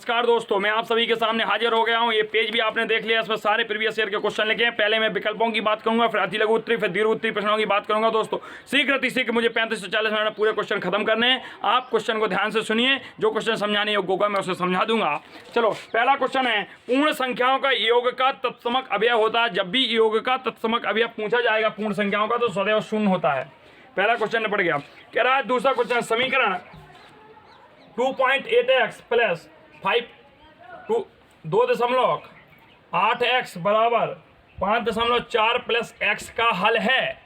नमस्कार दोस्तों, मैं आप सभी के सामने हाजिर हो गया हूं। ये पेज भी आपने देख लिया, इसमें सारे प्रीवियस ईयर के क्वेश्चन लिखे हैं। पहले मैं विकल्पों की बात करूंगा, फिर अति लघु उत्तरी, फिर दीर्घ उत्तरी प्रश्नों की बात करूंगा। दोस्तों शीघ्र मुझे 35 से 40 मिनट में पूरे क्वेश्चन खत्म करने हैं। आप क्वेश्चन को ध्यान से सुनिए, जो क्वेश्चन समझाने योग्य होगा मैं उसे समझा दूंगा। चलो, पहला क्वेश्चन है, पूर्ण संख्याओं का योग का तत्समक अवयव होता है। जब भी योग का तत्समक अवयव पूछा जाएगा पूर्ण संख्याओं का, तो सदैव शून्य होता है। पहला क्वेश्चन निपट गया। कह रहा है दूसरा क्वेश्चन, समीकरण 2.8x प्लस 2.8x बराबर 5.4 प्लस x का हल है।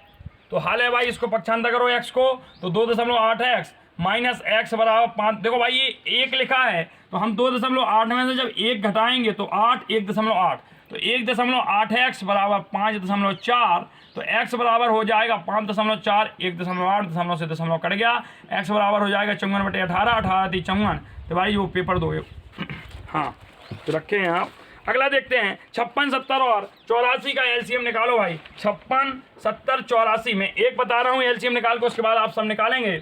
तो हल है भाई, इसको पक्षांतर करो x को, तो 2.8x माइनस x बराबर 5। देखो भाई ये 1 लिखा है, तो हम 2.8 में से जब 1 घटाएंगे तो 8, 1.8, तो 1.8x बराबर 5.4, तो x बराबर हो जाएगा 5.4, 1.8 दशमलव से दशमलव कट गया, x बराबर हो जाएगा 54/18, 18×3 = 54। तो भाई वो पेपर दो हाँ तो रखे हैं आप। अगला देखते हैं, 56, 70 और 84 का एलसीएम निकालो भाई। 56, 70, 84 में एक बता रहा हूँ एलसीएम निकाल को, उसके बाद आप सब निकालेंगे।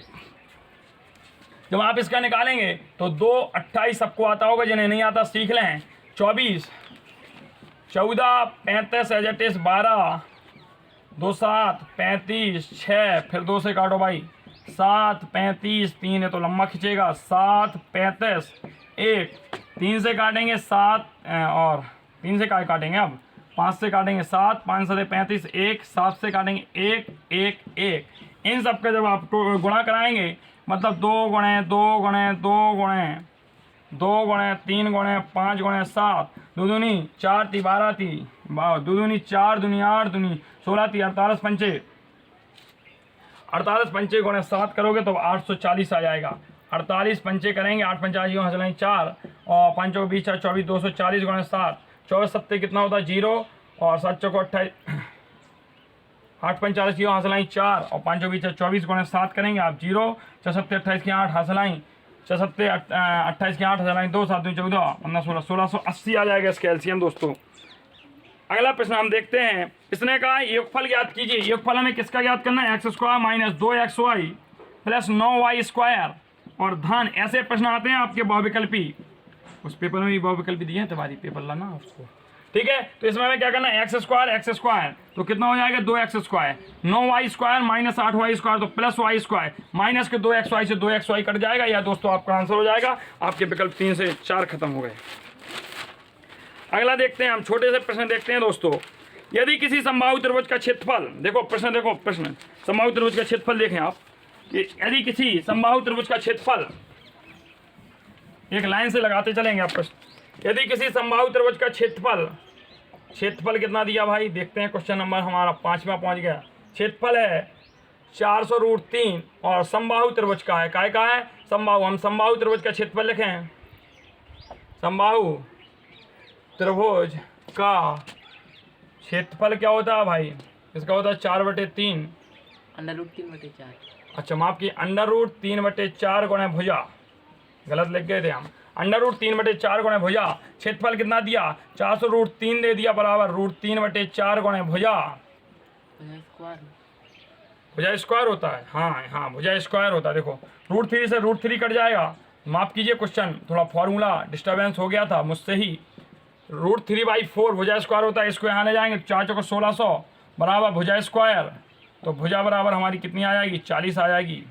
जब आप इसका निकालेंगे तो 2, 28 सबको आता होगा, जिन्हें नहीं आता सीख लें। 24, 14, 35, 38, 12, 2, 7, 35, 6, फिर 2 से काटो भाई, 7, 35, 3 है तो लंबा खींचेगा, 7, 35, 1, 3 से काटेंगे 7 और 3 से काटेंगे, अब 5 से काटेंगे 7, 5 से 35, 1, 7 से काटेंगे 1, 1, 1। इन सब का जब आप गुणा कराएंगे, मतलब 2 गुणे 2 गुणे 2 गुणे 2 गुणे 3 गुणे 5 गुणे 7, 2 दूनी 4 ती 12 ती 2 दूनी 4 दूनी 8 दूनी 16 ती 48 पंचे गुणे 7 करोगे तो 840 आ जाएगा। 48 पंचे करेंगे, 8 पंचा 4 और 5 को 20, 24, 240 गुणे 7, 24 सत्ते कितना होता है 0 और 7 चौको 28, 8 पंचा 4 और 5 को 20, 24 गुणे 7 करेंगे आप 0, 6 सत्ते 28 की 8 हासिलाई, 6 सत्ते 28 की 8 हासिलाई 2, 7 2 14, 15 16, 1680 आ जाएगा इसका एलसीएम। दोस्तों अगला प्रश्न हम देखते हैं, इसने कहा योगफल ज्ञात कीजिए। योगफल हमें किसका ज्ञात करना है, x² minus 2xy plus 9y² और धन। ऐसे प्रश्न आते हैं आपके बहुविकल्पी, उस पेपर में भी बहुविकल्पी दिए हैं, तुम्हारी पेपर लाना उसको, ठीक है। तो इसमें हमें क्या करना है, x² तो कितना हो जाएगा 2x², 9y² माइनस 8y² तो प्लस y², माइनस के 2xy से 2xy कट जाएगा, या दोस्तों आपका आंसर हो जाएगा। आपके विकल्प 3 से 4 खत्म हो गए। अगला देखते हैं, हम छोटे से प्रश्न देखते हैं दोस्तों। यदि किसी समबाहु त्रिभुज का क्षेत्रफल, देखो प्रश्न समबाहु त्रिभुज का क्षेत्रफल देखें आप, यदि किसी समबाहु त्रिभुज का क्षेत्रफल, एक लाइन से लगाते चलेंगे आप प्रश्न। यदि किसी समबाहु त्रिभुज का क्षेत्रफल कितना दिया भाई, देखते हैं। क्वेश्चन नंबर हमारा 5वां पहुंच गया। क्षेत्रफल है 400√3 और समबाहु त्रिभुज का है, काय का है समबाहु। हम समबाहु त्रिभुज का क्षेत्रफल लिखें, समबाहु त्रिभुज का क्षेत्रफल क्या होता है भाई, इसका होता है 4/3 √3/4। अच्छा माफ की, √3/4 गुणे भुजा, गलत लिख गए थे हम। √3/4 गुणे भुजा। क्षेत्रफल कितना दिया, 400√3 दे दिया, बराबर √3/4 गुणे भुजा। भुजा स्क्वायर होता है, हाँ भुजा स्क्वायर होता है। देखो √3 से √3 कट जाएगा, माफ कीजिए क्वेश्चन थोड़ा फॉर्मूला डिस्टर्बेंस हो गया था मुझसे ही। √3/4 भुजा स्क्वायर होता है, इसको यहाँ ले जाएंगे, 4 चौको 1600 बराबर भुजा स्क्वायर, तो भुजा बराबर हमारी कितनी आ जाएगी 40 आ जाएगी,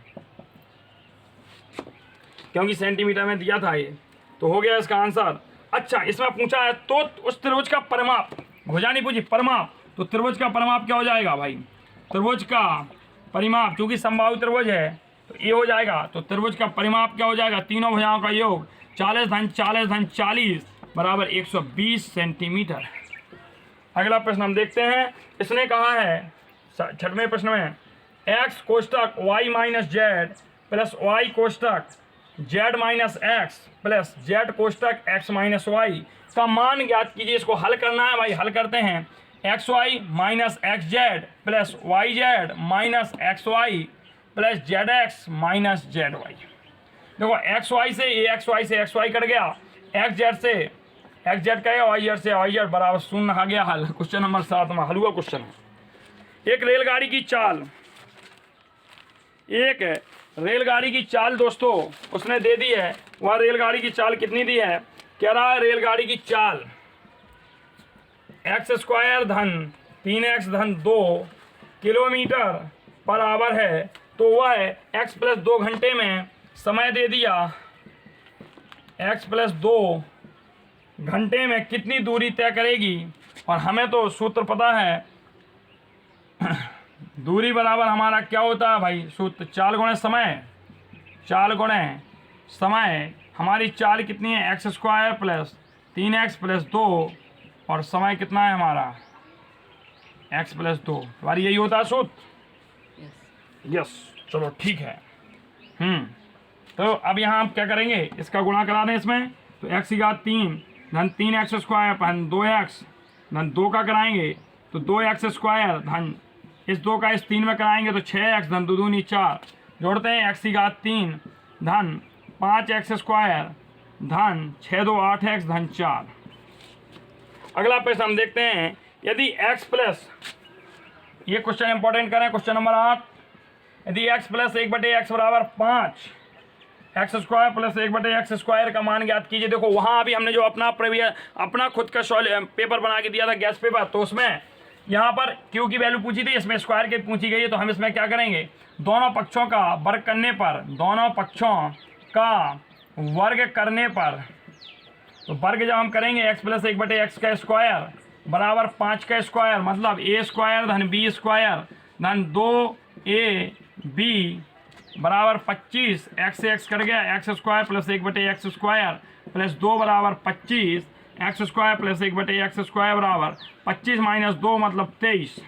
क्योंकि सेंटीमीटर में दिया था ये, तो हो गया इसका आंसर। अच्छा इसमें पूछा है तो उस त्रिभुज का परिमाप, भुजा नहीं पूछी परिमाप, तो त्रिभुज का परिमाप क्या हो जाएगा भाई, त्रिभुज का परिमाप, क्योंकि समबाहु त्रिभुज है तो ये हो जाएगा, तो त्रिभुज का परिमाप क्या हो जाएगा, तीनों भुजाओं का योग 40 धन 40 धन 40 बराबर 120 सेंटीमीटर। अगला प्रश्न हम देखते हैं, इसने कहा है 6वें प्रश्न में, x कोष्टक y minus Z plus y कोष्टक z minus X plus z कोष्टक x माइनस वाई का मान ज्ञात कीजिए। इसको हल करना है भाई, हल करते हैं। xy minus xz plus yz minus xy plus zx minus zy। देखो xy से xy कट गया, xz से xz का yz से yz बराबर 0 आ गया। हल क्वेश्चन नंबर 7 में हल हुआ क्वेश्चन है। एक रेलगाड़ी की चाल दोस्तों उसने दे दी है। वह रेलगाड़ी की चाल कितनी दी है, कह रहा है रेलगाड़ी की चाल एक्स स्क्वायर धन 3x धन 2 किलोमीटर पर आवर है, तो वह x प्लस 2 घंटे में समय दे दिया, x प्लस 2 घंटे में कितनी दूरी तय करेगी। और हमें तो सूत्र पता है, दूरी बराबर हमारा क्या होता है भाई, सूत्र 4 गुणे समय, 4 गुणे समय। हमारी चाल कितनी है, x square plus 3x plus 2 और समय कितना है हमारा x प्लस 2। हमारी यही होता है सूत्र। यस। यस, चलो ठीक है। तो अब यहाँ हम क्या करेंगे, इसका गुणा करा दें इसमें, तो x की घात 3 धन 3x स्क्वायर धन 2x धन 2 का कराएंगे तो 2x स्क्वायर धन इस 2 का इस 3 में कराएंगे तो 6x धन 2 दूनी 4, जोड़ते हैं x की घात 3 धन 5x स्क्वायर धन 6 2 8x धन 4। अगला प्रश्न हम देखते हैं, यदि x प्लस, ये क्वेश्चन इंपॉर्टेंट करें, क्वेश्चन नंबर 8, यदि x प्लस 1/x बराबर 5 x square plus 1/x square का मान ज्ञात कीजिए। देखो वहाँ अभी हमने जो अपना खुद का पेपर बना के दिया था गैस पेपर, तो उसमें यहाँ पर q की वैल्यू पूछी थी, इसमें स्क्वायर की पूछी गई है, तो हम इसमें क्या करेंगे, दोनों पक्षों का वर्ग करने पर, दोनों पक्षों का वर्ग करने पर, तो वर्ग जब हम करेंगे x प्लस 1/x का स्क्वायर बराबर 5 का स्क्वायर, मतलब a स्क्वायर धन b स्क्वायर धन 2ab बराबर 25, x से x कर गया, x square plus 1/x square plus 2 बराबर 25, x square plus 1/x square बराबर 25 माइनस 2 मतलब 23।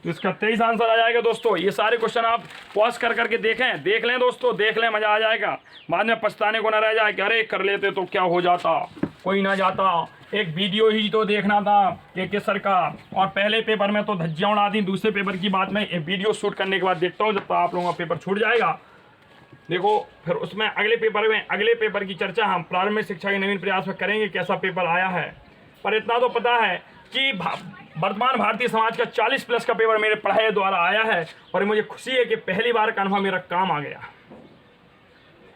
तो इसका 23 आंसर आ जाएगा दोस्तों। ये सारे क्वेश्चन आप पॉज कर करके देखें, देख लें दोस्तों, देख लें, मज़ा आ जाएगा। बाद में पछताने को ना रह जाए कि अरे कर लेते तो क्या हो जाता, कोई ना जाता, एक वीडियो ही तो देखना था के सर का, और पहले पेपर में तो धज्जियाँ उड़ा दी, दूसरे पेपर की बात में वीडियो शूट करने के बाद देखता हूँ जब तक आप लोगों का पेपर छूट जाएगा। देखो फिर उसमें अगले पेपर की चर्चा हम प्रारंभिक शिक्षा के नवीन प्रयास में करेंगे, कैसा पेपर आया है। पर इतना तो पता है कि वर्तमान भारतीय समाज का 40+ का पेपर मेरे पढ़ाई द्वारा आया है, और मुझे खुशी है कि पहली बार का अनुभव मेरा काम आ गया।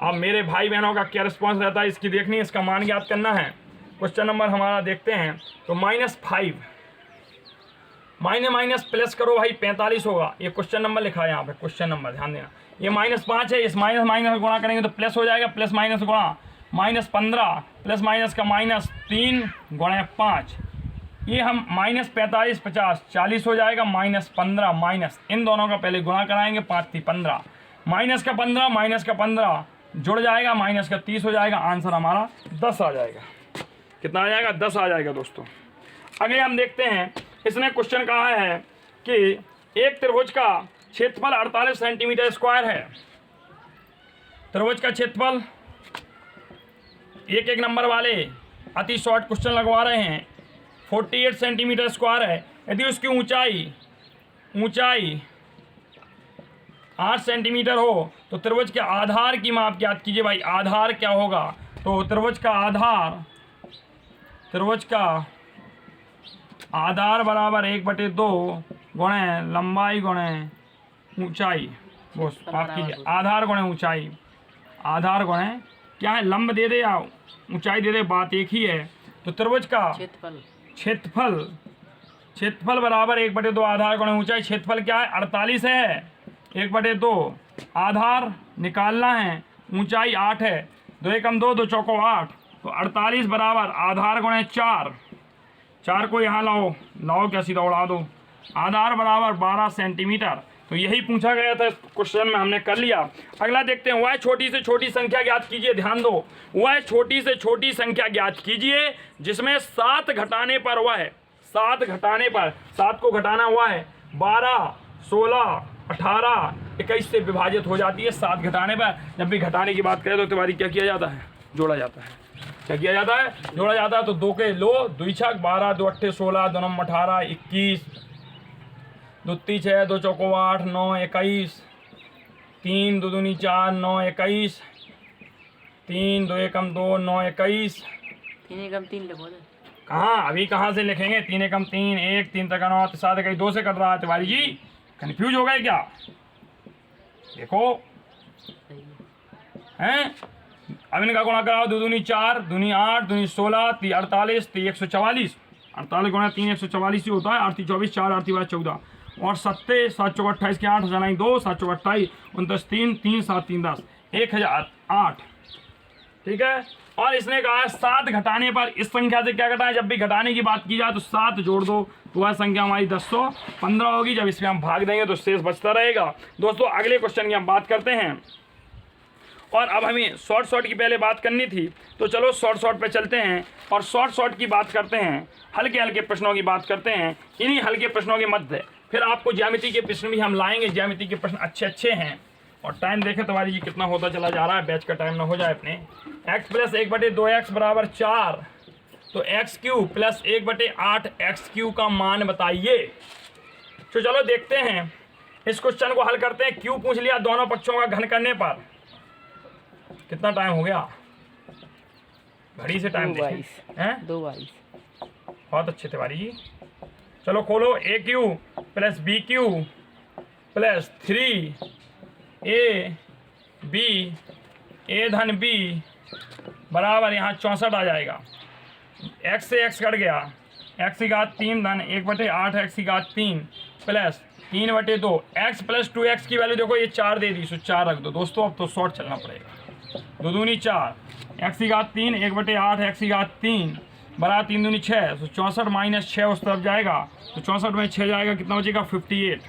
अब मेरे भाई बहनों का क्या रिस्पॉन्स रहता है इसकी देखनी, इसका मान ज्ञात करना है। क्वेश्चन नंबर हमारा देखते हैं, तो -5 माइनस प्लस करो भाई 45 होगा। ये क्वेश्चन नंबर लिखा है यहाँ पे, क्वेश्चन नंबर ध्यान देना। ये -5 है, इस माइनस माइनस गुणा करेंगे तो प्लस हो जाएगा, प्लस माइनस गुणा -15 प्लस माइनस का -3 गुणा 5, ये हम -45 50 40 हो जाएगा, -15 माइनस इन दोनों का पहले गुणा कराएंगे, 5 3 15, माइनस का 15 जुड़ जाएगा, माइनस का 30 हो जाएगा, आंसर हमारा 10 आ जाएगा। कितना आ जाएगा, 10 आ जाएगा दोस्तों। अगले हम देखते हैं, इसने क्वेश्चन कहा है कि एक त्रिभुज का क्षेत्रफल 48 सेंटीमीटर स्क्वायर है। त्रिभुज का क्षेत्रफल एक नंबर वाले अति शॉर्ट क्वेश्चन लगवा रहे हैं, 48 सेंटीमीटर स्क्वायर है। यदि उसकी ऊंचाई 8 सेंटीमीटर हो तो त्रिभुज के आधार की माप ज्ञात कीजिए। भाई आधार क्या होगा, तो त्रिभुज का आधार बराबर 1/2 गुणे लंबाई गुणे ऊंचाई, वो माफ कीजिए, आधार गुणे ऊंचाई, आधार गुणे क्या है, लंब दे दे या ऊंचाई दे दे, बात एक ही है। तो त्रिभुज का क्षेत्रफल बराबर 1/2 आधार गुणे ऊंचाई। क्षेत्रफल क्या है, 48 है, 1/2 आधार निकालना है, ऊंचाई 8 है, 2 एकम 2 2 चौको 8, तो 48 बराबर आधार गुणे 4 को यहाँ लाओ क्या सीधा उड़ा दो, आधार बराबर 12 सेंटीमीटर। तो यही पूछा गया था क्वेश्चन में, हमने कर लिया। अगला देखते हैं, वह छोटी से छोटी संख्या ज्ञात कीजिए। ध्यान दो, वह छोटी से छोटी संख्या ज्ञात कीजिए जिसमें 7 घटाने पर, वह 7 घटाने पर, 7 को घटाना हुआ है 12 16 18 21 से विभाजित हो जाती है। 7 घटाने पर, जब भी घटाने की बात करें तो तिवारी क्या किया जाता है, जोड़ा जाता है। क्या किया जाता है, जोड़ा जाता है। तो 2 के लो 2 छक 12 2 8 16 2 9 18 21 2 3 6 2 चौको 8 9 21 3 2 दूनी 4 9 21 3 2 एकम 2 9 21 3 एकम 3 लिखो दे। कहाँ अभी कहाँ से लिखेंगे, 3 एकम 3 1 3 तक 9 7 इकाई 2 से कट रहा है। तिवारी जी कंफ्यूज हो गए क्या, देखो सही हैं अब इनका गुणा कराओ, 2 दूनी 4, दूनी 8, दूनी 16, 3 48, 3 144, 48 गुणा 3 144 ही होता है, 8 24, 4 8 14 और 7 7 चौक 28 के 8 हज़ार 2, 7 चौक 28, 29 3 3 7 3 10, 1008। ठीक है। और इसने कहा है 7 घटाने पर इस संख्या से क्या घटाएं, जब भी घटाने की बात की जाए तो 7 जोड़ दो तो वह संख्या हमारी 1015 होगी। जब इसमें हम भाग देंगे तो शेष बचता रहेगा। दोस्तों अगले क्वेश्चन की हम बात करते हैं, और अब हमें शॉर्ट की पहले बात करनी थी, तो चलो शॉर्ट पे चलते हैं और शॉर्ट की बात करते हैं, हल्के प्रश्नों की बात करते हैं। इन्हीं हल्के प्रश्नों के मध्य फिर आपको ज्यामिति के प्रश्न भी हम लाएंगे। ज्यामिति के प्रश्न अच्छे हैं। और टाइम देखें तुम्हारी जी कितना होता चला जा रहा है, बैच का टाइम ना हो जाए अपने। x + 1/2x बराबर 4, तो x³ + 1/8 x³ का मान बताइए। तो चलो देखते हैं, इस क्वेश्चन को हल करते हैं। क्यों पूछ लिया, दोनों पक्षों का घन करने पर कितना टाइम हो गया, घड़ी से टाइम देखें हैं, 2:22। बहुत अच्छे तिवारी जी। चलो खोलो, AQ + BQ + 3AB A धन B बराबर यहाँ 64 आ जाएगा। x से x कट गया, x³ धन 1/8 x³ प्लस 3/2 x + 2x की वैल्यू देखो, ये 4 दे दी, सो 4 रख दो। दोस्तों अब तो शॉर्ट चलना पड़ेगा। 2 दूनी 4 x³ 1/8 x³ बराबर 3 दूनी 6, तो 64 - 6 उस तरफ जाएगा, तो 64 में 6 जाएगा, कितना बचेगा 58।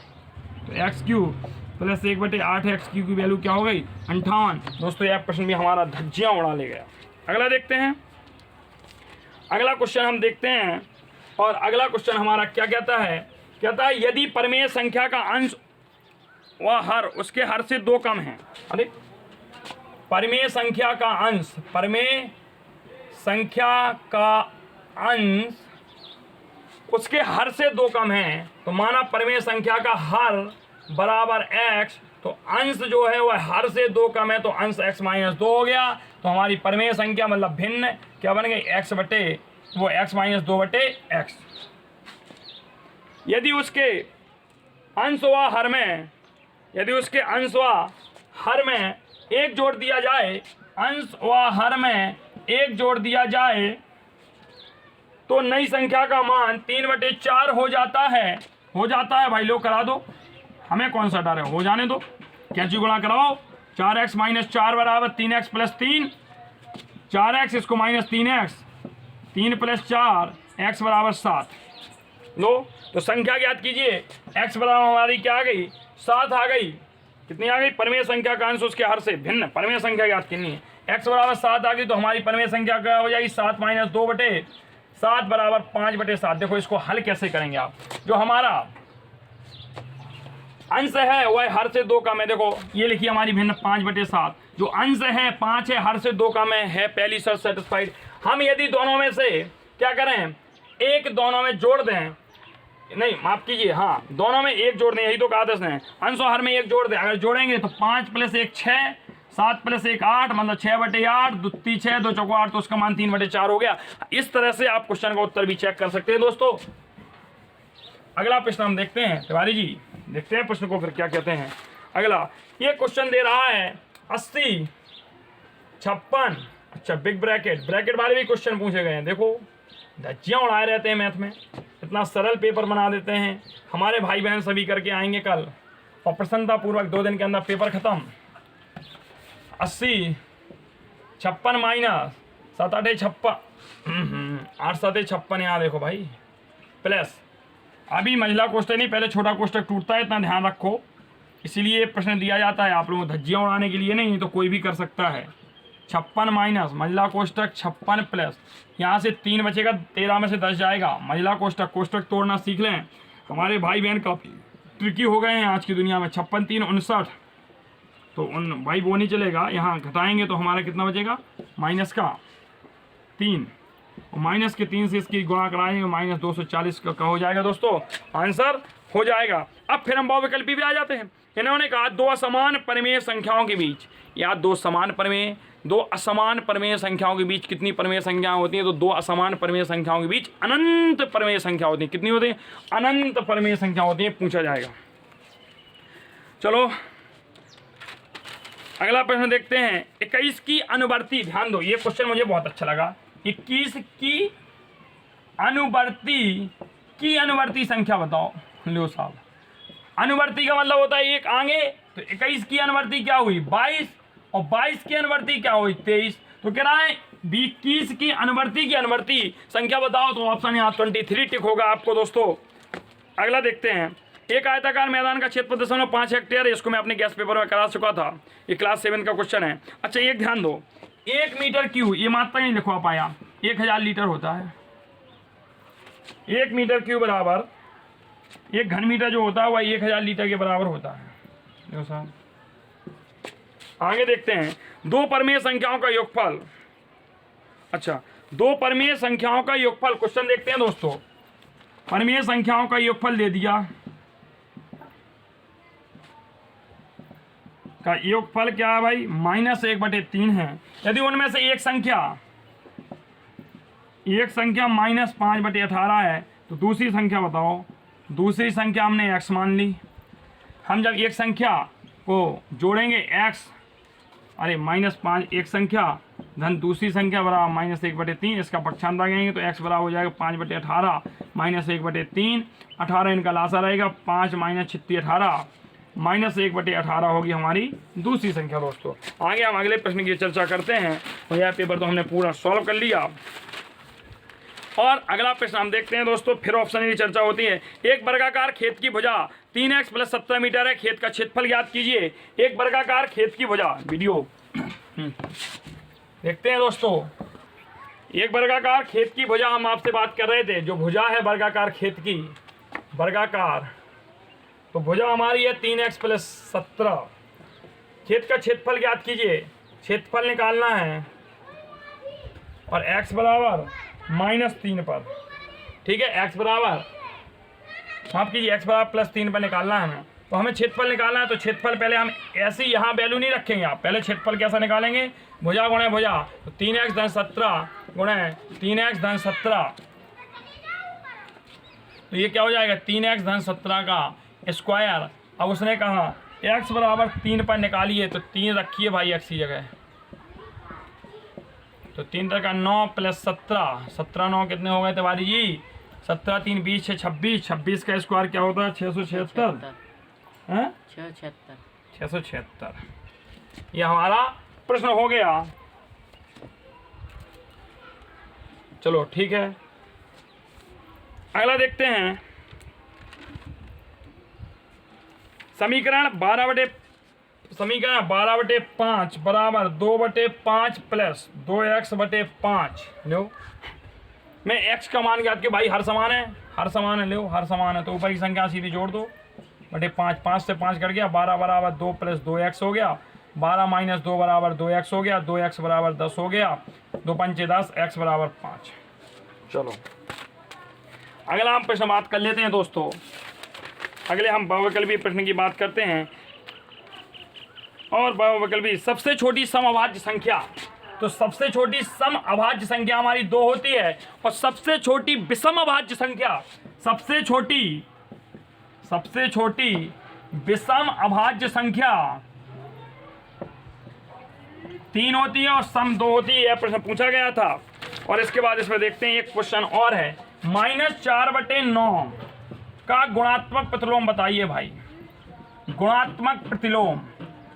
तो x³ + 1/8 x³ की वैल्यू क्या हो गई 58। दोस्तों यह प्रश्न भी हमारा धज्जियां उड़ा ले गया। अगला देखते हैं, अगला क्वेश्चन हम देखते हैं। और अगला क्वेश्चन हमारा क्या कहता है, यदि परिमेय संख्या का अंश व हर उसके हर से 2 कम है। अरे परिमेय संख्या का अंश, परिमेय संख्या का अंश उसके हर से 2 कम है, तो माना परिमेय संख्या का हर बराबर x, तो अंश जो है वह हर से 2 कम है, तो अंश x - 2 हो गया। तो हमारी परिमेय संख्या मतलब भिन्न क्या बन गई, x - 2/x। यदि उसके अंश व हर में, यदि उसके अंश व हर में 1 जोड़ दिया जाए, अंश व हर में 1 जोड़ दिया जाए, तो नई संख्या का मान 3/4 हो जाता है। भाई लोग करा दो, हमें कौन सा डर है, हो जाने दो। कैंची गुणा कराओ, 4x - 4 बराबर 3x + 3, 4x इसको -3x, 3 + 4 x बराबर 7। लो तो संख्या ज्ञात कीजिए, x बराबर हमारी क्या आ गई 7 आ गई। कितनी आ गई, परिमेय संख्या का अंश उसके हर से भिन्न परिमेय संख्या ज्ञात करनी है। x बराबर 7 आ गई, तो हमारी परिमेय संख्या क्या हो जाएगी 7 - 2/7 बराबर 5/7। देखो इसको हल कैसे करेंगे आप, जो हमारा अंश है वह हर से 2 कम है। देखो ये लिखिए हमारी भिन्न 5/7, जो अंश है 5 है, हर से 2 कम है पहली शर्त सेटिस्फाइड। हम यदि दोनों में से क्या करें, एक दोनों में जोड़ दें, नहीं माफ कीजिए, हाँ दोनों में 1 जोड़ दें, यही तो कहा था इसने, अंश और हर में 1 जोड़ दें। अगर जोड़ेंगे तो 5 + 1 6, 7 + 1 8, मतलब 6/8, 2 3 6, 2 4 8, तो उसका मान 3/4 हो गया। इस तरह से आप क्वेश्चन का उत्तर भी चेक कर सकते हैं। दोस्तों अगला प्रश्न हम देखते हैं, तिवारी जी देखते हैं प्रश्न को फिर क्या कहते हैं। अगला ये क्वेश्चन दे रहा है 80 56, अच्छा बिग ब्रैकेट वाले भी क्वेश्चन पूछे गए हैं। देखो धज्जियां उड़ाए रहते हैं मैथ में, इतना सरल पेपर बना देते हैं। हमारे भाई बहन सभी करके आएंगे कल, और प्रसन्नतापूर्वक 2 दिन के अंदर पेपर खत्म। 80 56 - 7 8 56, 8 7 56, यहाँ देखो भाई प्लस, अभी महिला कोष्टक नहीं, पहले छोटा कोष्टक टूटता है, इतना ध्यान रखो। इसीलिए प्रश्न दिया जाता है आप लोगों को धज्जियां उड़ाने के लिए, नहीं तो कोई भी कर सकता है। 56 माइनस महिला कोष्टक 56 प्लस, यहाँ से 3 बचेगा, 13 में से 10 जाएगा। महिला कोष्टक तोड़ना सीख लें, हमारे भाई बहन काफ़ी ट्रिकी हो गए हैं आज की दुनिया में। 56 3 59, तो उन भाई वो नहीं चलेगा, यहाँ घटाएंगे तो हमारा कितना बचेगा माइनस का 3, और माइनस के 3 से इसकी गुणा कराएंगे, -240 का हो जाएगा। दोस्तों आंसर हो जाएगा। अब फिर हम बहुविकल्पी भी आ जाते हैं। इन्होंने कहा 2 असमान परिमेय संख्याओं के बीच, या 2 असमान परिमेय संख्याओं के बीच कितनी परिमेय संख्याएं होती हैं, तो 2 असमान परिमेय संख्याओं के बीच अनंत परिमेय संख्या होती है। कितनी होती है, अनंत परिमेय संख्या होती है, पूछा जाएगा। चलो अगला प्रश्न देखते हैं। 21 की अनुवर्ती, ध्यान दो ये क्वेश्चन मुझे बहुत अच्छा लगा। 21 की अनुवर्ती संख्या बताओ। लो साहब, अनुवर्ती का मतलब होता है एक आगे, तो 21 की अनुवर्ती क्या हुई 22, और 22 की अनुवर्ती क्या हुई 23। तो कह रहा है 21 की अनुवर्ती संख्या बताओ, तो ऑप्शन यहाँ 23 टिक होगा आपको दोस्तों। अगला देखते हैं। एक आयताकार मैदान का क्षेत्रफल 5 हेक्टेयर है। इसको मैं अपने गैस पेपर में करा चुका था, ये क्लास 7 का क्वेश्चन है। अच्छा एक ध्यान दो, 1 मीटर क्यूब, ये मात्रा नहीं लिखवा पाया, 1000 लीटर होता है। 1 मीटर क्यूब बराबर 1 घन मीटर जो होता है वह 1000 लीटर के बराबर होता है। देखो साहब, आगे देखते हैं। 2 परमेय संख्याओं का योगफल। अच्छा, 2 परमेय संख्याओं का योगफल क्वेश्चन देखते हैं दोस्तों। परमेय संख्याओं का योगफल दे दिया, का योगफल क्या है भाई -1/3 है। यदि उनमें से एक संख्या -5/18 है, तो दूसरी संख्या बताओ। दूसरी संख्या हमने x मान ली। हम जब एक संख्या को जोड़ेंगे x, अरे -5 एक संख्या धन दूसरी संख्या बराबर -1/3, इसका पक्षांतर करेंगे तो x बराबर हो जाएगा 5/18 -1/3। 18 इनका लासा रहेगा, 5 - 36 18, -1/18 होगी हमारी दूसरी संख्या दोस्तों। आगे हम अगले प्रश्न की चर्चा करते हैं। और यह पेपर तो हमने पूरा सॉल्व कर लिया। और अगला प्रश्न हम देखते हैं दोस्तों, फिर ऑप्शन की चर्चा होती है। एक वर्गाकार खेत की भुजा 3x + 17 मीटर है, खेत का क्षेत्रफल ज्ञात कीजिए। एक वर्गाकार खेत की भुजा, वीडियो देखते हैं दोस्तों। एक वर्गाकार खेत की भुजा हम आपसे बात कर रहे थे, जो भुजा है वर्गाकार खेत की, वर्गाकार, तो भुजा हमारी है 3x + 17। खेत का क्षेत्रफल ज्ञात कीजिए, क्षेत्रफल निकालना है, और x बराबर -3 पर, ठीक है, x बराबर माफ कीजिए x बराबर +3 पर निकालना है हमें। तो हमें क्षेत्रफल निकालना है, तो क्षेत्रफल पहले हम ऐसे ही यहाँ वैल्यू नहीं रखेंगे, आप पहले क्षेत्रफल कैसा निकालेंगे, भुजा गुणे भुजा, तो 3x धन 17 गुणे 3x धन 17, तो ये क्या हो जाएगा 3x धन 17 का स्क्वायर। अब उसने कहा x बराबर 3 पर निकालिए, तो 3 रखिए भाई x की जगह, तो 3 का 9 + 17, 17 9 कितने हो गए तिवारी जी, 17 3 20 6 26, 26 का स्क्वायर क्या होता है 676 है, 676। ये हमारा प्रश्न हो गया। चलो ठीक है, अगला देखते हैं। समीकरण 12/5 बराबर 2/5 + 2x/5। लो मैं x का मान ज्ञात के भाई हर समान है, लो हर समान है, तो ऊपर की संख्या सीधी जोड़ दो, /5, 5 से 5 कट गया, 12 बराबर 2 + 2x हो गया, 12 - 2 बराबर 2x हो गया, 2x बराबर 10 हो गया, 2 पंचे 10, x बराबर 5। चलो अगला हम प्रश्न बात कर लेते हैं दोस्तों। अगले हम बहुविकल्पी प्रश्न की बात करते हैं। और बहुविकल्पी सबसे छोटी समअभाज्य संख्या, तो सबसे छोटी समअभाज्य संख्या हमारी 2 होती है, और सबसे छोटी विषम अभाज्य संख्या, सबसे छोटी विषम अभाज्य संख्या 3 होती है, और सम 2 होती है। यह प्रश्न पूछा गया था। और इसके बाद इसमें देखते हैं एक क्वेश्चन और है, -4/9 का गुणात्मक प्रतिलोम बताइए भाई। गुणात्मक प्रतिलोम,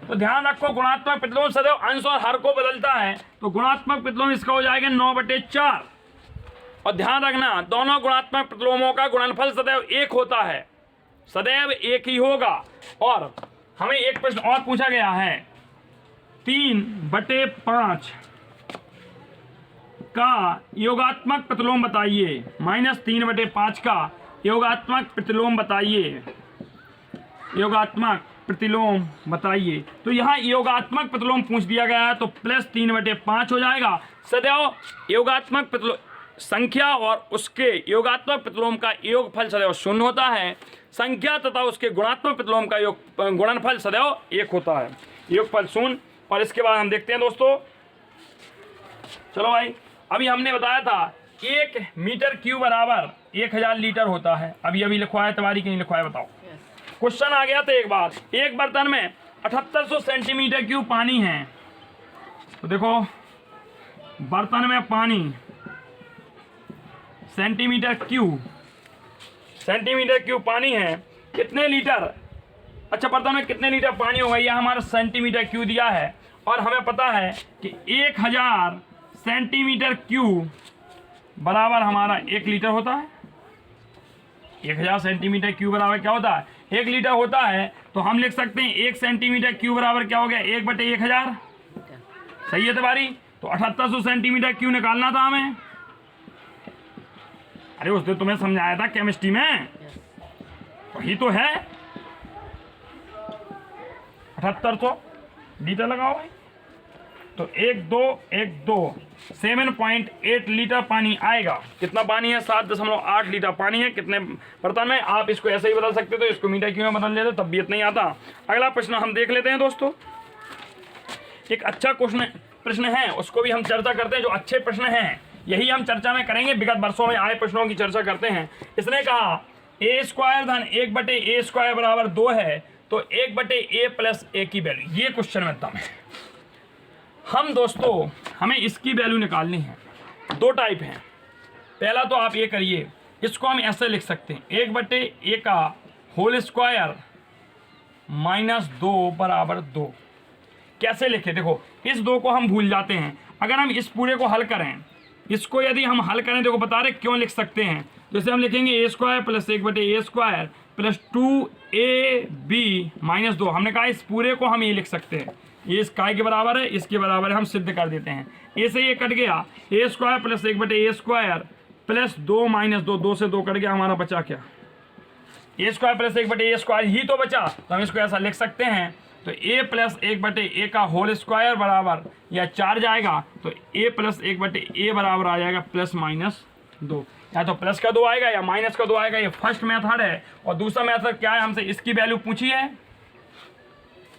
तो ध्यान रखो गुणात्मक प्रतिलोम सदैव अंश और हर को बदलता है, तो गुणात्मक प्रतिलोम इसका हो जाएगा 9/4। और ध्यान रखना दोनों गुणात्मक प्रतिलोमों का गुणनफल सदैव 1 होता है, सदैव 1 ही होगा। और हमें एक प्रश्न और पूछा गया है, 3/5 का योगात्मक प्रतिलोम बताइए। -3/5 का योगात्मक प्रतिलोम बताइए, योगात्मक प्रतिलोम बताइए। तो यहाँ योगात्मक प्रतिलोम पूछ दिया गया है, तो +3/5 हो जाएगा। सदैव योगात्मक प्रतिलोम संख्या और उसके योगात्मक प्रतिलोम का योगफल सदैव 0 होता है। संख्या तथा उसके गुणात्मक प्रतिलोम का गुणनफल सदैव 1 होता है, योगफल 0। और इसके बाद हम देखते हैं दोस्तों, चलो भाई, अभी हमने बताया था 1 मीटर क्यूब बराबर 1000 लीटर होता है। अभी लिखवाया तुम्हारी कहीं लिखवाया, बताओ। क्वेश्चन आ गया था एक बार, एक बर्तन में 7800 सेंटीमीटर क्यूब पानी है। तो देखो बर्तन में पानी सेंटीमीटर क्यूब पानी है, कितने लीटर, अच्छा बर्तन में कितने लीटर पानी होगा यह हमारा सेंटीमीटर क्यूब दिया है। और हमें पता है कि 1000 सेंटीमीटर क्यूब बराबर हमारा 1 लीटर होता है। 1000 सेंटीमीटर क्यूब बराबर क्या होता है, 1 लीटर होता है। तो हम लिख सकते हैं 1 सेंटीमीटर क्यूब बराबर क्या हो गया, 1/1000। सही है तिवारी। तो 7800 सेंटीमीटर क्यूब निकालना था हमें। अरे उस दिन तुम्हें समझाया था केमिस्ट्री में, वही तो है। 7800 लीटर लगाओ भाई। तो 7.8 लीटर पानी आएगा। कितना पानी है, 7.8 लीटर पानी है कितने बर्तन में। आप इसको ऐसे ही बदल सकते तो इसको मीटर क्यों में बदल लेते, तब भी इतना ही आता। अगला प्रश्न हम देख लेते हैं दोस्तों। एक अच्छा प्रश्न है, उसको भी हम चर्चा करते हैं। जो अच्छे प्रश्न हैं यही हम चर्चा में करेंगे, विगत वर्षों में आए प्रश्नों की चर्चा करते हैं। इसने कहा a² धन 1/a² बराबर 2 है, तो 1/a + a की वैल्यू, ये क्वेश्चन में दम है। हम दोस्तों हमें इसकी वैल्यू निकालनी है। 2 टाइप हैं। पहला तो आप ये करिए, इसको हम ऐसे लिख सकते हैं 1/a का होल स्क्वायर -2 बराबर 2। कैसे लिखे, देखो इस 2 को हम भूल जाते हैं। अगर हम इस पूरे को हल करें, इसको यदि हम हल करें, देखो बता रहे क्यों लिख सकते हैं। जैसे हम लिखेंगे a² + 1/a² + 2ab - 2। हमने कहा इस पूरे को हम ये लिख सकते हैं, ये इस काय के बराबर है, इसके बराबर है, हम सिद्ध कर देते हैं। a से ये कट गया, a² + 1/a² + 2 - 2, 2 से 2 कट गया, हमारा बचा क्या, a² + 1/a² ही तो बचा। तो हम इसको ऐसा लिख सकते हैं। तो a + 1/a का होल स्क्वायर बराबर या 4 जाएगा, तो a + 1/a बराबर आ जाएगा ±2। या तो प्लस का 2 आएगा या माइनस का 2 आएगा। ये फर्स्ट मेथड है। और दूसरा मेथड क्या है, हमसे इसकी वैल्यू पूछी है,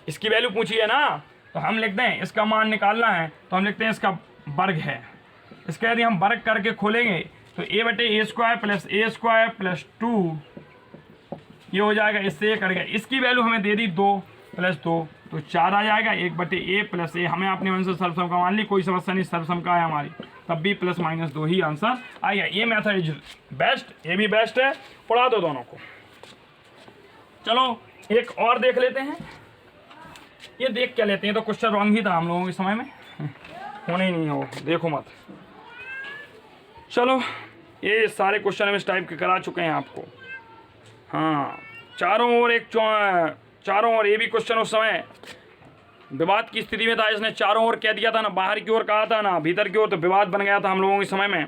इसकी वैल्यू पूछी है ना, तो हम लिखते हैं इसका मान निकालना है, तो हम लिखते हैं इसका वर्ग है। इसका यदि हम वर्ग करके खोलेंगे तो a/a² + a² + 2 ये हो जाएगा, इससे ये कट गया। इसकी वैल्यू हमें दे दी 2 + 2 तो 4 आ जाएगा। 1/a + a हमें अपने मन से सर्वसम का मान ली, कोई समस्या नहीं, सर्वसम का है हमारी, तब भी ±2 ही आंसर आएगा। ये मेथड इज बेस्ट, ये भी बेस्ट है। पढ़ा दो दोनों को। चलो एक और देख लेते हैं। ये देख क्या लेते हैं, तो क्वेश्चन रॉन्ग ही था हम लोगों के समय में, होने ही नहीं हो, देखो मत। चलो ये सारे क्वेश्चन हम इस टाइप के करा चुके हैं आपको। हाँ, चारों ओर ये भी क्वेश्चन उस समय विवाद की स्थिति में था। इसने चारों ओर कह दिया था, ना बाहर की ओर कहा था ना भीतर की ओर, तो विवाद बन गया था हम लोगों के समय में।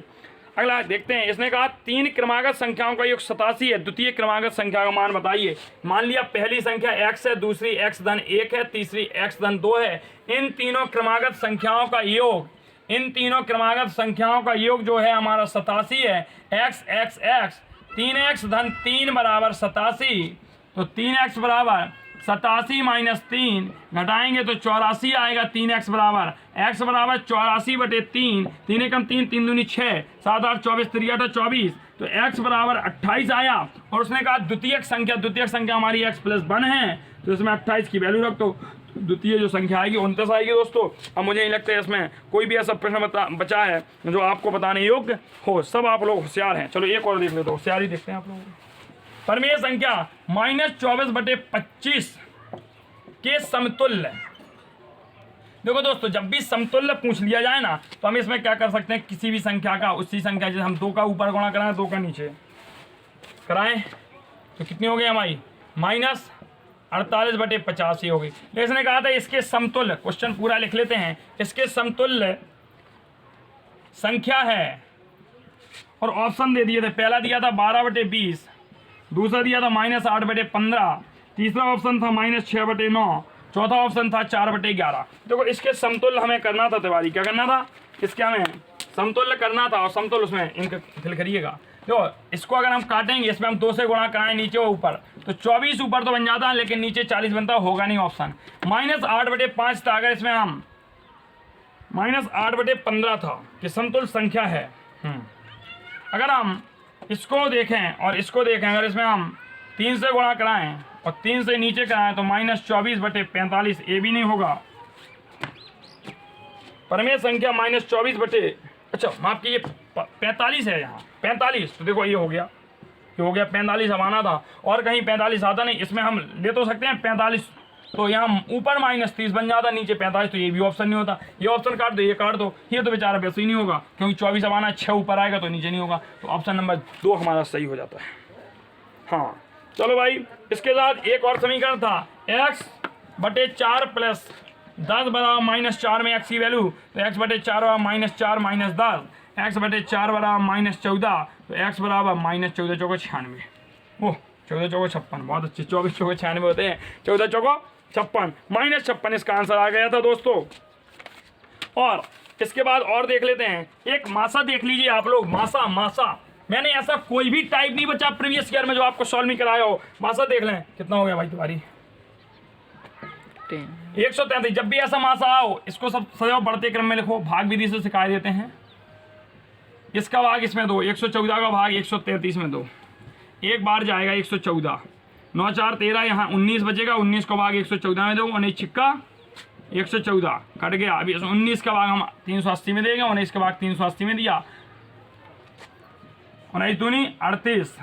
अगला देखते हैं। इसने कहा 3 क्रमागत संख्याओं का योग 87 है, द्वितीय क्रमागत संख्या का मान बताइए। मान लिया पहली संख्या x है, दूसरी x धन 1 है, तीसरी x धन 2 है। इन तीनों क्रमागत संख्याओं का योग जो है हमारा 87 है। x 3x धन 3 बराबर 87, तो 3x बराबर 87 - 3 घटाएंगे तो 84 आएगा। 3x बराबर x बराबर 84/3, 3 एकम 3, 3 दूनी 6, 7 8 24, 3 8 24, तो x बराबर 28 आया। और उसने कहा द्वितीयक संख्या हमारी x + 1 है, तो इसमें 28 की वैल्यू रख दो। द्वितीय जो संख्या आएगी 29 आएगी दोस्तों। अब मुझे नहीं लगता है इसमें कोई भी ऐसा प्रश्न बचा है जो आपको बताने योग्य हो, सब आप लोग होशियार हैं। चलो एक और देख लेते हो, होशियारी देखते हैं आप लोगों को। परमेय संख्या -24/25 के समतुल्य। देखो दोस्तों, जब भी समतुल्य पूछ लिया जाए ना, तो हम इसमें क्या कर सकते हैं, किसी भी संख्या का उसी संख्या, जैसे हम 2 का ऊपर गुणा कराएं, 2 का नीचे कराएं, तो कितनी हो गई हमारी -48/50 ही हो गई। लेकिन इसने कहा था इसके समतुल्य, क्वेश्चन पूरा लिख लेते हैं, इसके समतुल्य संख्या है, और ऑप्शन दे दिए थे। पहला दिया था 12/20, दूसरा दिया था -8/15, तीसरा ऑप्शन था -6/9, चौथा ऑप्शन था 4/11। देखो इसके समतुल्य हमें करना था तिवारी, क्या करना था, इसके हमें समतुल्य करना था। और समतुल्य उसमें इनका फिल करिएगा। देखो इसको अगर हम काटेंगे, इसमें हम 2 से गुणा कराएं नीचे और ऊपर, तो 24 ऊपर तो बन जाता है, लेकिन नीचे 40 बनता, होगा नहीं ऑप्शन। -8/5 था, अगर इसमें हम -8/15 था कि समतुल्य संख्या है। अगर हम इसको देखें और इसको देखें, अगर इसमें हम 3 से गुणा कराएं और 3 से नीचे का है तो -24/45, ये भी नहीं होगा। परमेय संख्या -24 अच्छा माफ कीजिए 45 है यहाँ 45, तो देखो ये हो गया 45 अब आना था, और कहीं 45 आता नहीं, इसमें हम ले तो सकते हैं 45, तो यहाँ ऊपर -30 बन जाता, नीचे 45, तो ये भी ऑप्शन नहीं होता। ये ऑप्शन काट दो, ये काट दो, ये तो बेचारा वैसे ही नहीं होगा, क्योंकि 24 अब आना 6 ऊपर आएगा तो नीचे नहीं होगा, तो ऑप्शन नंबर 2 हमारा सही हो जाता है। हाँ चलो भाई, इसके साथ एक और समीकरण था x/4 + 10 बराबर -4 में x की वैल्यू, तो x/4 बराबर -4 - 10, x/4 बराबर -14, तो x बराबर -14 चौको 96, ओह 14 चौको 56, बहुत अच्छे, 24 चौको 96 होते हैं, 14 चौको 56, -56 इसका आंसर आ गया था दोस्तों। और इसके बाद और देख लेते हैं, एक मासा देख लीजिए आप लोग, मासा मैंने ऐसा कोई भी टाइप नहीं बचा प्रीवियस ईयर में जो आपको सॉल्व नहीं कराया हो। मासा देख लें कितना हो गया भाई तुम्हारी 133। जब भी ऐसा मासा आओ इसको सब सदैव बढ़ते क्रम में लिखो, भाग विधि से सिखा देते हैं। इसका भाग इसमें दो, 114 का भाग 133 में दो, एक बार जाएगा 114, 9 4 13, यहाँ 19 बचेगा, 19 का भाग 114 में दो, 19 छिक्का 114 कट गया। अभी 19 का भाग हम 380 में देंगे, 19 का भाग 380 में दिया, 19 दूनी 38,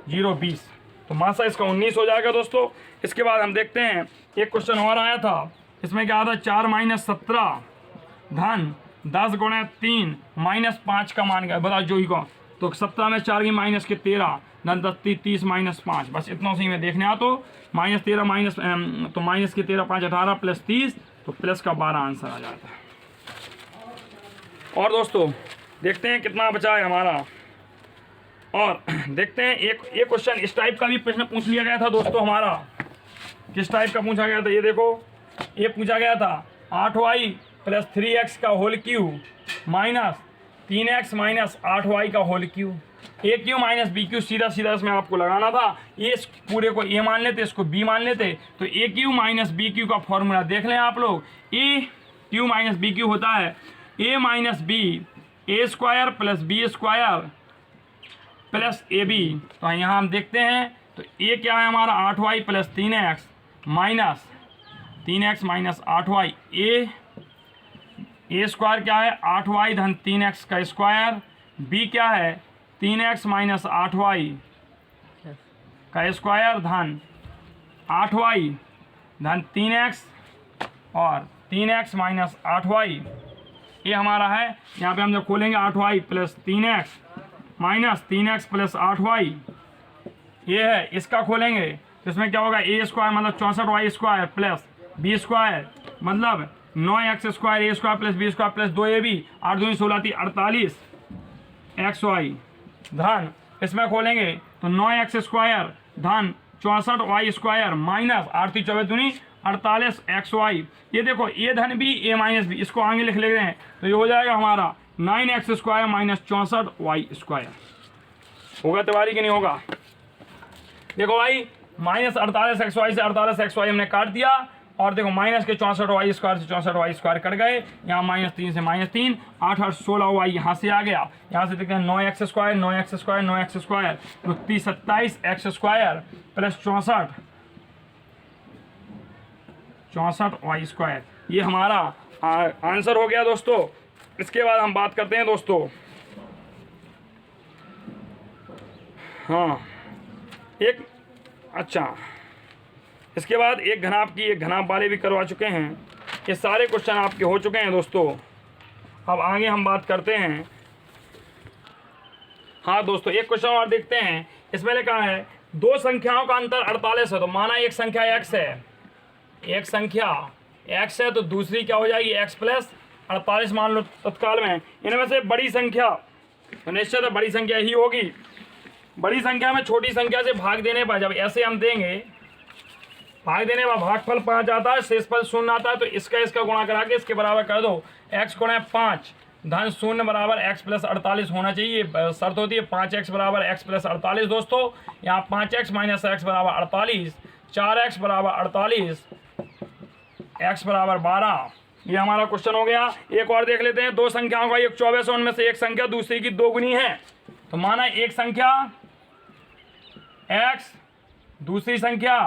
0 20, तो मासा इसका 19 हो जाएगा दोस्तों। इसके बाद हम देखते हैं एक क्वेश्चन और आया था, इसमें क्या आता है 4 - 17 धन 10 × 3 -5 का मान गया, बताओ जो ही को, तो 17 में 4 की माइनस के 13 धन 10 30 -5, बस इतना सही में देखने आ, तो -13 माइनस तो माइनस के 13 5 18 + 30, तो प्लस का 12 आंसर आ जाता है। और दोस्तों देखते हैं कितना बचा है हमारा, और देखते हैं एक क्वेश्चन इस टाइप का भी प्रश्न पूछ लिया गया था दोस्तों हमारा। किस टाइप का पूछा गया था, ये देखो, ये पूछा गया था 8y + 3x का होल क्यूब -3x - 8y का होल क्यूब, ए क्यू माइनस बी क्यू, सीधा सीधा इसमें आपको लगाना था। ये इस पूरे को ए मान लेते, इसको बी मान लेते, तो A cube minus B cube का फॉर्मूला देख लें आप लोग, A cube minus B cube होता है A minus B A square + B square + A B. तो यहाँ हम देखते हैं, तो ए क्या है हमारा 8y + 3x - 8y, ए स्क्वायर क्या है 8y धन 3x का स्क्वायर, बी क्या है 3x - 8y का स्क्वायर धन 8y धन 3x और 3x - 8y, ये हमारा है। यहाँ पे हम जब खोलेंगे 8y + 3x - 3x + 8y, ये है, इसका खोलेंगे तो इसमें क्या होगा ए स्क्वायर मतलब 64y square plus B square मतलब 9x स्क्वायर ए स्क्वायर + बी स्क्वायर + 2ab, 8 दूनी 16 थी 48 xy धन, इसमें खोलेंगे तो 9x स्क्वायर धन 64y स्क्वायर माइनस 8 थी 24 दूनी 48 xy। ये देखो ए धन बी ए माइनस बी, इसको आगे लिख लेते हैं, तो ये हो जाएगा हमारा 9x स्क्वायर - 64y स्क्वायर। होगा तिवारी कि नहीं होगा? देखो भाई -48 xy से 48 xy हमने काट दिया, और देखो माइनस के 64y स्क्वायर से 64y स्क्वायर कट गए, यहाँ -3 से -3, 8 और 16y यहाँ से आ गया। यहाँ से देखते हैं 9x square 9x square 9x square तो 27 x स्क्वायर + 64 y स्क्वायर, ये हमारा आंसर हो गया दोस्तों। इसके बाद हम बात करते हैं दोस्तों, हाँ एक अच्छा, इसके बाद एक घनाप की एक घनाप वाले भी करवा चुके हैं। ये सारे क्वेश्चन आपके हो चुके हैं दोस्तों। अब आगे हम बात करते हैं, हाँ दोस्तों एक क्वेश्चन और देखते हैं। इसमें लिखा है दो संख्याओं का अंतर 48 है, तो माना एक संख्या x है, एक संख्या x है, तो दूसरी क्या हो जाएगी x + 48 मान लो तत्काल में। इनमें से बड़ी संख्या तो निश्चित है बड़ी संख्या ही होगी। बड़ी संख्या में छोटी संख्या से भाग देने पर, जब ऐसे हम देंगे भाग देने पर भागफल 5 आता है, शेषफल 0 आता है, तो इसका गुणा करा के इसके बराबर कर दो। x × 5 धन 0 बराबर x + 48 होना चाहिए, शर्त होती है 5x बराबर x + 48 दोस्तों। यहाँ 5x - x बराबर 48, 4x बराबर 48, x बराबर 12, ये हमारा क्वेश्चन हो गया। एक और देख लेते हैं, दो संख्याओं का एक 24 उनमें से एक संख्या दूसरी की दोगुनी है, तो माना एक संख्या x दूसरी संख्या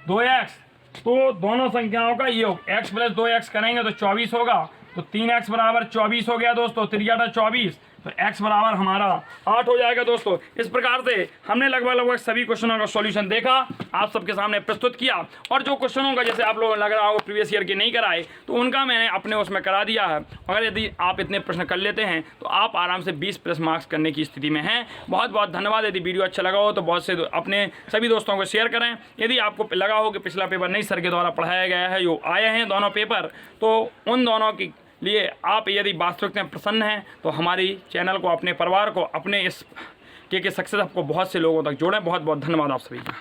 2x, तो दोनों संख्याओं का योग x प्लस 2x करेंगे तो 24 होगा, तो 3x बराबर 24 हो गया दोस्तों, 3 24, तो x बराबर हमारा 8 हो जाएगा दोस्तों। इस प्रकार से हमने लगभग सभी क्वेश्चनों का सॉल्यूशन देखा, आप सबके सामने प्रस्तुत किया, और जो क्वेश्चनों का जैसे आप लोगों को लग रहा हो प्रीवियस ईयर के नहीं कराए, तो उनका मैंने अपने उसमें करा दिया है। अगर यदि आप इतने प्रश्न कर लेते हैं तो आप आराम से 20 प्लस मार्क्स करने की स्थिति में हैं। बहुत बहुत धन्यवाद। यदि वीडियो अच्छा लगा हो तो बहुत से अपने सभी दोस्तों को शेयर करें। यदि आपको लगा हो कि पिछला पेपर नहीं सर के द्वारा पढ़ाया गया है, जो आए हैं दोनों पेपर, तो उन दोनों की लिए आप यदि वास्तविकता में प्रसन्न हैं तो हमारी चैनल को, अपने परिवार को, अपने इस के सक्सेस आपको बहुत से लोगों तक जोड़ें। बहुत बहुत धन्यवाद आप सभी का।